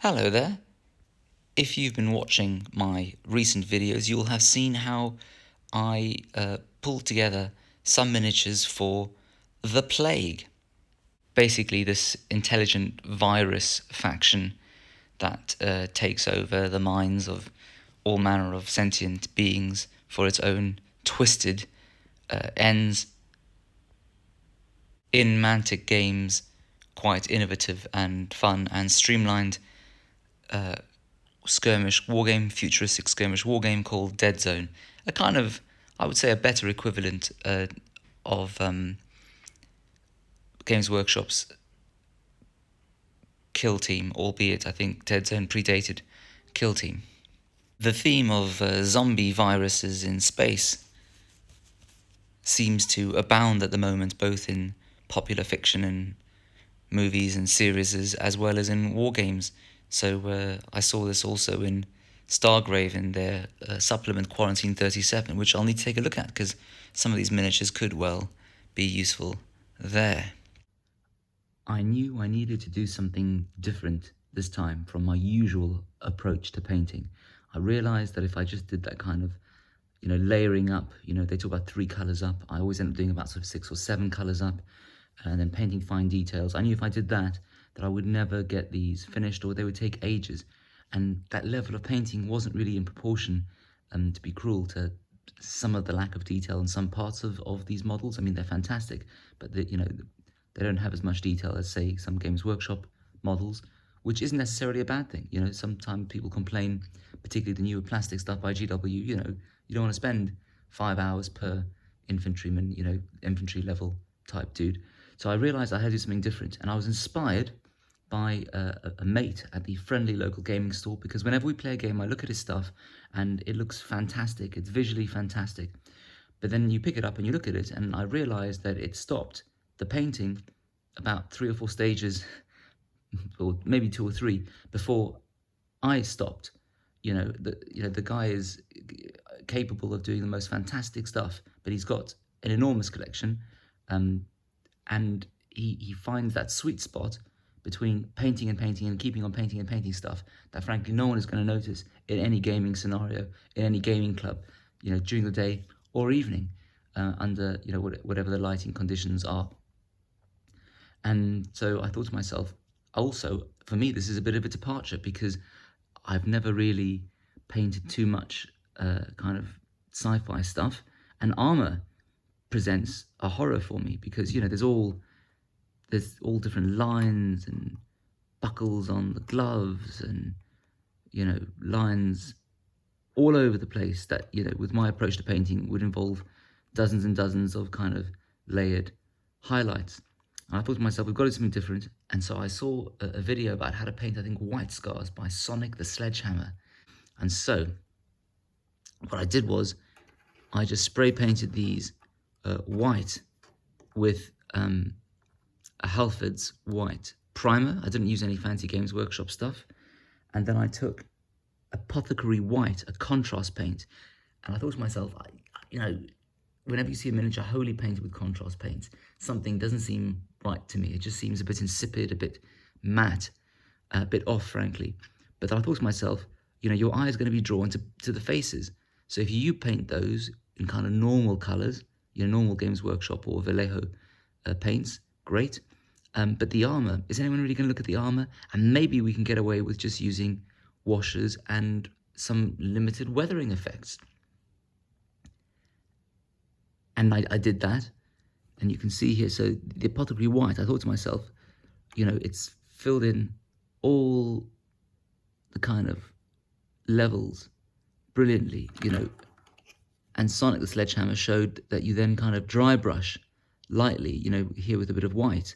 Hello there. If you've been watching my recent videos, you'll have seen how I pulled together some miniatures for the Plague. Basically, this intelligent virus faction that takes over the minds of all manner of sentient beings for its own twisted ends. In Mantic games, quite innovative and fun and streamlined skirmish wargame, futuristic skirmish wargame called Deadzone. A kind of, I would say, a better equivalent of Games Workshop's Kill Team, albeit I think Deadzone predated Kill Team. The theme of zombie viruses in space seems to abound at the moment, both in popular fiction and movies and series, as well as in wargames. So I saw this also in Stargrave in their supplement Quarantine 37, which I'll need to take a look at because some of these miniatures could well be useful there. I knew I needed to do something different this time from my usual approach to painting. I realized that if I just did that kind of, layering up, they talk about 3 colors up. I always end up doing about sort of 6 or 7 colors up and then painting fine details. I knew if I did that I would never get these finished, or they would take ages. And that level of painting wasn't really in proportion, to be cruel, to some of the lack of detail in some parts of these models. I mean, they're fantastic, but they don't have as much detail as, say, some Games Workshop models, which isn't necessarily a bad thing. Sometimes people complain, particularly the newer plastic stuff by GW, you don't want to spend 5 hours per infantryman, infantry level type dude. So I realized I had to do something different, and I was inspired by a mate at the friendly local gaming store, because whenever we play a game, I look at his stuff and it looks fantastic. It's visually fantastic. But then you pick it up and you look at it, and I realized that it stopped the painting about 3 or 4 stages, or maybe 2 or 3, before I stopped. The guy is capable of doing the most fantastic stuff, but he's got an enormous collection, and he finds that sweet spot between painting and painting and keeping on painting and painting stuff that frankly no one is going to notice in any gaming scenario, in any gaming club, during the day or evening, under whatever the lighting conditions are. And so I thought to myself, also for me this is a bit of a departure, because I've never really painted too much kind of sci-fi stuff, and armor presents a horror for me, because there's all different lines and buckles on the gloves, and lines all over the place that with my approach to painting would involve dozens and dozens of kind of layered highlights. And I thought to myself, we've got to do something different. And so I saw a video about how to paint, I think, white scars by Sonic the Sledgehammer. And so what I did was I just spray painted these white with a Halford's white primer. I didn't use any fancy Games Workshop stuff. And then I took Apothecary White, a contrast paint. And I thought to myself, whenever you see a miniature wholly painted with contrast paints, something doesn't seem right to me. It just seems a bit insipid, a bit matte, a bit off, frankly. But then I thought to myself, your eye is going to be drawn to the faces. So if you paint those in kind of normal colors, normal Games Workshop or Vallejo paints, great. But the armor, is anyone really going to look at the armor? And maybe we can get away with just using washes and some limited weathering effects. And I did that, and you can see here, so the Apothecary White, I thought to myself, it's filled in all the kind of levels brilliantly, and Sonic the Sledgehammer showed that you then kind of dry brush lightly, here with a bit of white.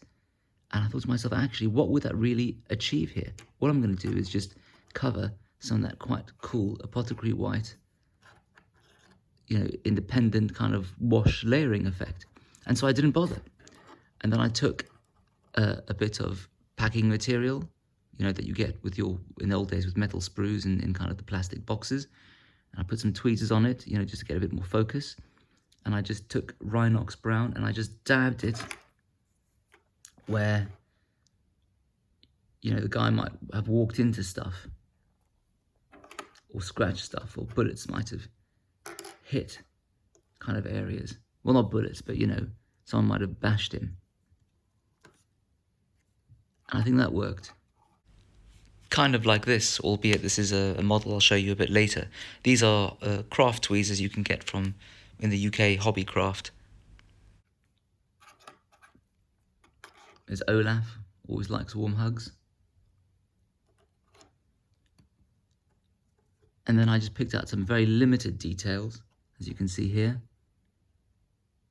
And I thought to myself, actually, what would that really achieve here? What I'm going to do is just cover some of that quite cool Apothecary White, independent kind of wash layering effect. And so I didn't bother. And then I took a bit of packing material, that you get with in the old days with metal sprues in kind of the plastic boxes. And I put some tweezers on it, just to get a bit more focus. And I just took Rhinox Brown and I just dabbed it where you know, the guy might have walked into stuff or scratched stuff, or bullets might have hit kind of areas. Well, not bullets, but, you know, someone might have bashed him. And I think that worked. Kind of like this, albeit this is a model I'll show you a bit later. These are craft tweezers you can get from, in the UK, Hobbycraft. There's Olaf, always likes warm hugs. And then I just picked out some very limited details, as you can see here.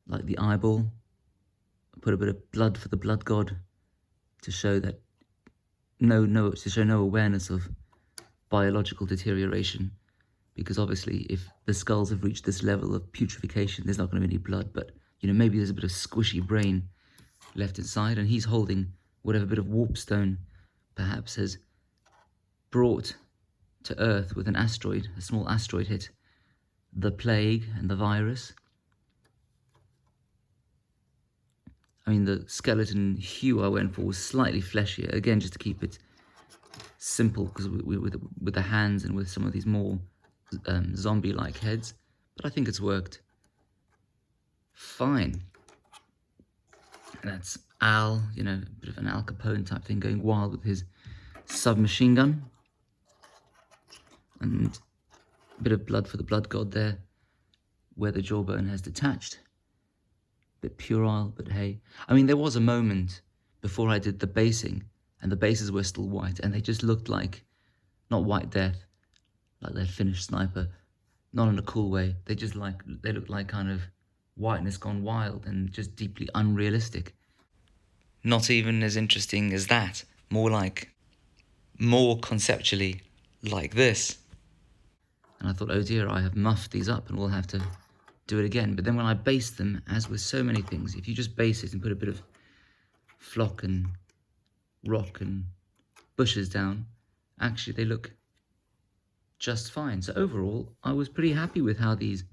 Like the eyeball. I put a bit of blood for the blood god to show that to show no awareness of biological deterioration. Because obviously if the skulls have reached this level of putrefaction, there's not going to be any blood, but you know, maybe there's a bit of squishy brain left inside, and he's holding whatever bit of warpstone perhaps has brought to Earth with an asteroid, a small asteroid hit, the plague and the virus. I mean, the skeleton hue I went for was slightly fleshier, again, just to keep it simple, because with the hands and with some of these more zombie-like heads, but I think it's worked fine. And that's Al, you know, a bit of an Al Capone type thing, going wild with his submachine gun. And a bit of blood for the blood god there, where the jawbone has detached. A bit puerile, but hey. I mean, there was a moment before I did the basing, and the bases were still white, and they just looked like, not White Death, like that Finnish sniper, not in a cool way. They looked like kind of whiteness gone wild and just deeply unrealistic. Not even as interesting as that, more conceptually like this. And I thought, oh dear, I have muffed these up and we'll have to do it again. But then when I based them, as with so many things, if you just base it and put a bit of flock and rock and bushes down, actually they look just fine. So overall, I was pretty happy with how these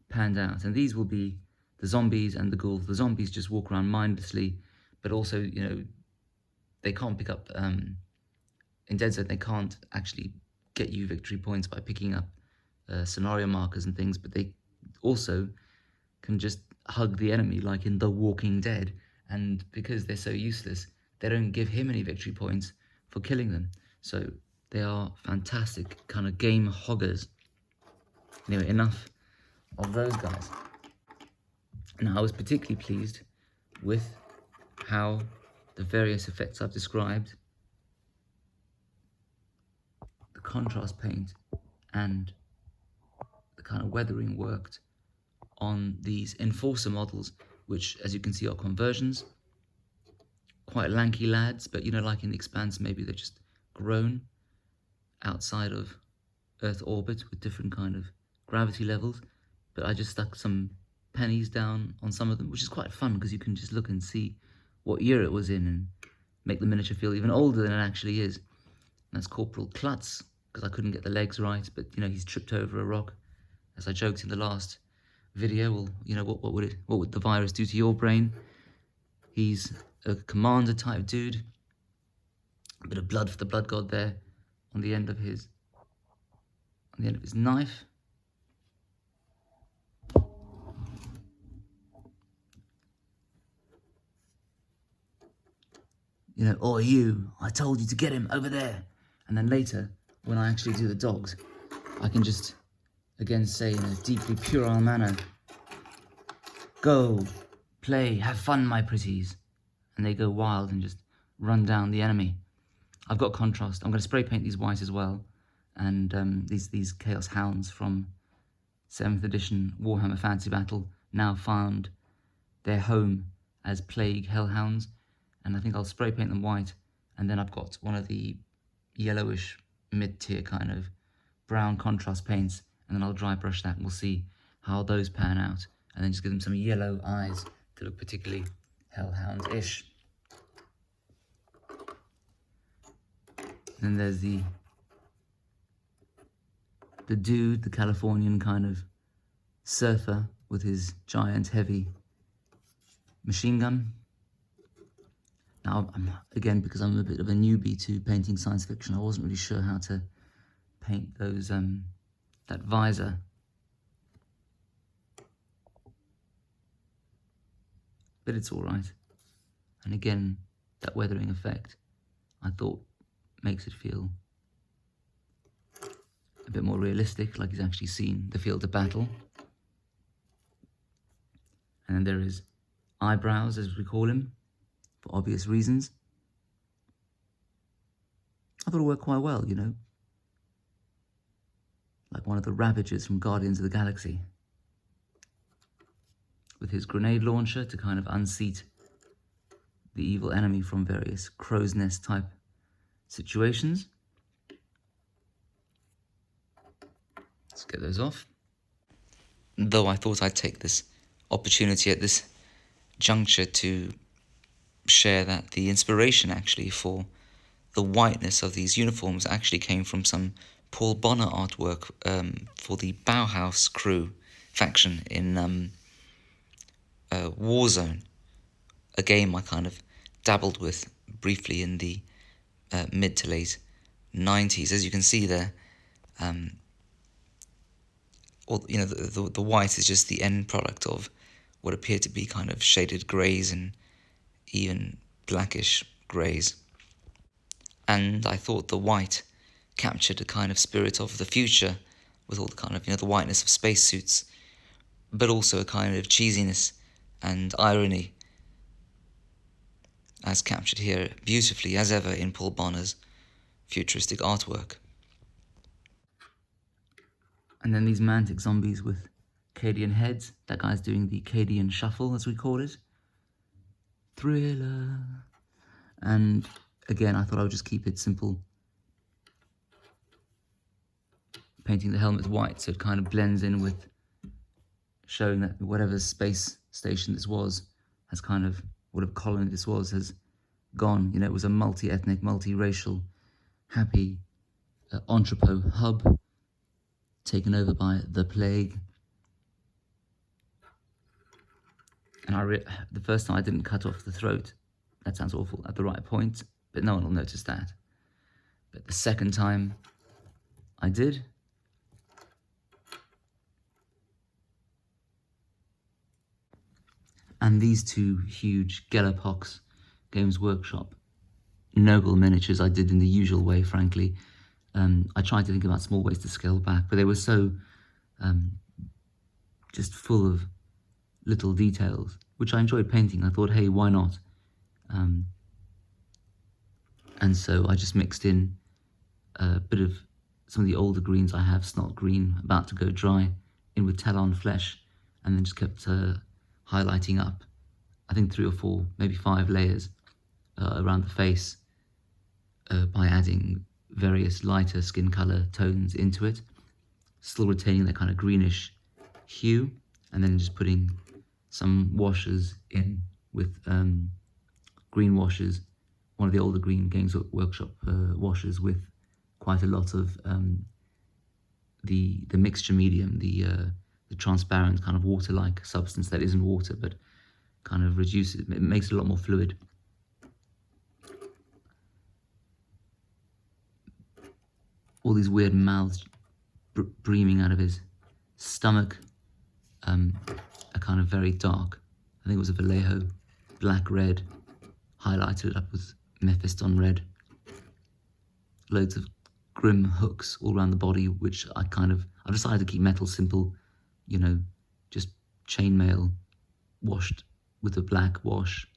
panned out. And these will be the zombies and the ghouls. The zombies just walk around mindlessly, but also, you know, they can't pick up, in Deadzone, they can't actually get you victory points by picking up scenario markers and things, but they also can just hug the enemy like in The Walking Dead, and because they're so useless, they don't give him any victory points for killing them. So they are fantastic kind of game hoggers. Anyway, enough of those guys. Now, I was particularly pleased with how the various effects I've described, the contrast paint and the kind of weathering worked on these Enforcer models, which, as you can see, are conversions. Quite lanky lads, but, you know, like in the Expanse, maybe they're just grown outside of Earth orbit with different kind of gravity levels. But I just stuck some pennies down on some of them, which is quite fun because you can just look and see what year it was in and make the miniature feel even older than it actually is. And that's Corporal Klutz, because I couldn't get the legs right, but, you know, he's tripped over a rock. As I joked in the last video, well, you know, what would the virus do to your brain? He's a commander type dude. A bit of blood for the blood god there on the end of his knife. You know, or you, I told you to get him over there. And then later, when I actually do the dogs, I can just again say in a deeply puerile manner, go, play, have fun, my pretties. And they go wild and just run down the enemy. I've got contrast. I'm going to spray paint these white as well. And these Chaos Hounds from 7th edition Warhammer Fantasy Battle now found their home as Plague Hellhounds. And I think I'll spray paint them white. And then I've got one of the yellowish mid-tier kind of brown contrast paints. And then I'll dry brush that and we'll see how those pan out. And then just give them some yellow eyes to look particularly Hellhounds-ish. And there's the dude, the Californian kind of surfer with his giant heavy machine gun. Now, again, because I'm a bit of a newbie to painting science fiction, I wasn't really sure how to paint those that visor. But it's all right. And again, that weathering effect, I thought, makes it feel a bit more realistic, like he's actually seen the field of battle. And then there is eyebrows, as we call him, for obvious reasons. I thought it worked quite well, you know, like one of the Ravagers from Guardians of the Galaxy, with his grenade launcher to kind of unseat the evil enemy from various crow's nest type situations. Let's get those off. Though I thought I'd take this opportunity at this juncture to share that the inspiration actually for the whiteness of these uniforms actually came from some Paul Bonner artwork for the Bauhaus crew faction in Warzone, a game I kind of dabbled with briefly in the mid to late 90s. As you can see there, the white is just the end product of what appear to be kind of shaded greys and even blackish greys. And I thought the white captured a kind of spirit of the future with all the kind of, the whiteness of spacesuits, but also a kind of cheesiness and irony as captured here beautifully as ever in Paul Bonner's futuristic artwork. And then these Mantic zombies with Cadian heads. That guy's doing the Cadian shuffle, as we call it. Thriller. And again, I thought I would just keep it simple, painting the helmet white so it kind of blends in with showing that whatever space station this was has kind of, whatever colony this was has gone. You know, it was a multi-ethnic, multi-racial, happy entrepot hub taken over by the plague. And the first time I didn't cut off the throat. That sounds awful, at the right point, but no one will notice that. But the second time I did, and these two huge Gellerpox Games Workshop Nurgle miniatures I did in the usual way, frankly. I tried to think about small ways to scale back, but they were so just full of little details, which I enjoyed painting. I thought, hey, why not? And so I just mixed in a bit of some of the older greens I have, Snot Green, about to go dry, in with Talon Flesh, and then just kept highlighting up, I think 3 or 4, maybe 5 layers around the face by adding various lighter skin color tones into it, still retaining that kind of greenish hue, and then just putting some washes in with green washes, one of the older Green Games Workshop washes with quite a lot of the mixture medium, the transparent kind of water-like substance that isn't water, but kind of reduces, it makes it a lot more fluid. All these weird mouths breaming out of his stomach are kind of very dark. I think it was a Vallejo black-red, highlighted up with Mephiston red. Loads of grim hooks all around the body, which I've decided to keep metal simple, you know, just chainmail washed with a black wash,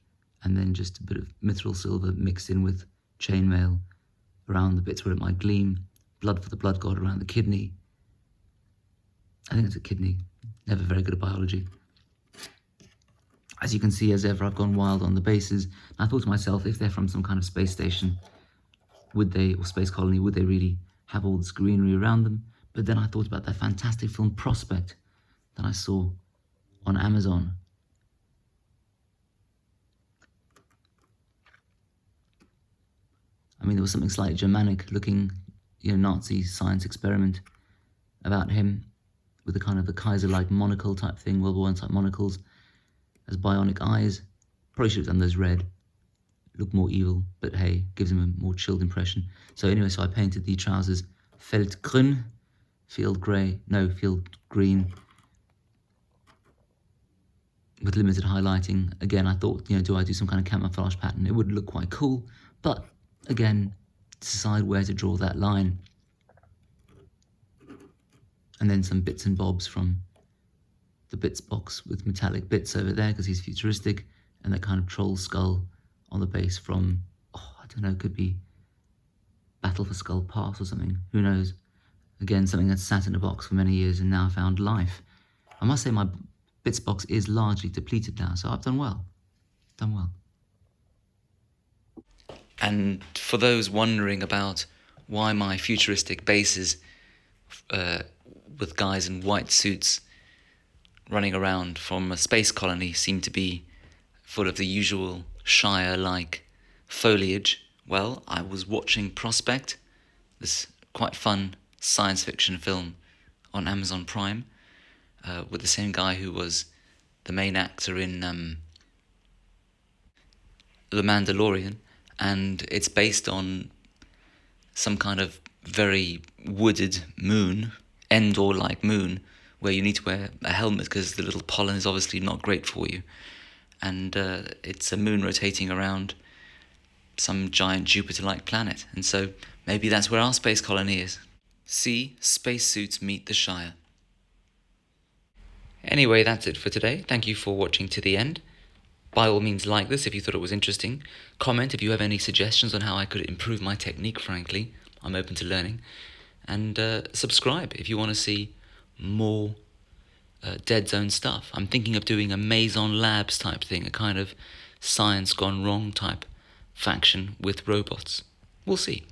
and then just a bit of mithril silver mixed in with chainmail around the bits where it might gleam. Blood for the blood god around the kidney. I think it's a kidney. Never very good at biology. As you can see, as ever, I've gone wild on the bases. I thought to myself, if they're from some kind of space station, or space colony, would they really have all this greenery around them? But then I thought about that fantastic film Prospect that I saw on Amazon. I mean, there was something slightly Germanic looking, Nazi science experiment about him with the kind of the Kaiser-like monocle type thing, World War I type monocles, as bionic eyes. Probably should have done those red. look more evil, but hey, gives him a more chilled impression. So anyway, so I painted the trousers Feldgrün, field grey, no, field green, with limited highlighting. Again, I thought, do I do some kind of camouflage pattern? It would look quite cool, but again, decide where to draw that line. And then some bits and bobs from the bits box with metallic bits over there because he's futuristic, and that kind of troll skull on the base from, I don't know, could be Battle for Skull Pass or something, who knows. Again, something that's sat in a box for many years and now found life. I must say my bits box is largely depleted now, so I've done well. Done well. And for those wondering about why my futuristic bases with guys in white suits running around from a space colony seem to be full of the usual Shire-like foliage, well, I was watching Prospect, this quite fun science fiction film on Amazon Prime, with the same guy who was the main actor in The Mandalorian, and it's based on some kind of very wooded moon, Endor-like moon, where you need to wear a helmet because the little pollen is obviously not great for you. And it's a moon rotating around some giant Jupiter-like planet. And so maybe that's where our space colony is. See, spacesuits meet the Shire. Anyway, that's it for today. Thank you for watching to the end. By all means, like this if you thought it was interesting. Comment if you have any suggestions on how I could improve my technique, frankly. I'm open to learning. And subscribe if you want to see more Deadzone stuff. I'm thinking of doing a Maison Labs type thing, a kind of science gone wrong type faction with robots. We'll see.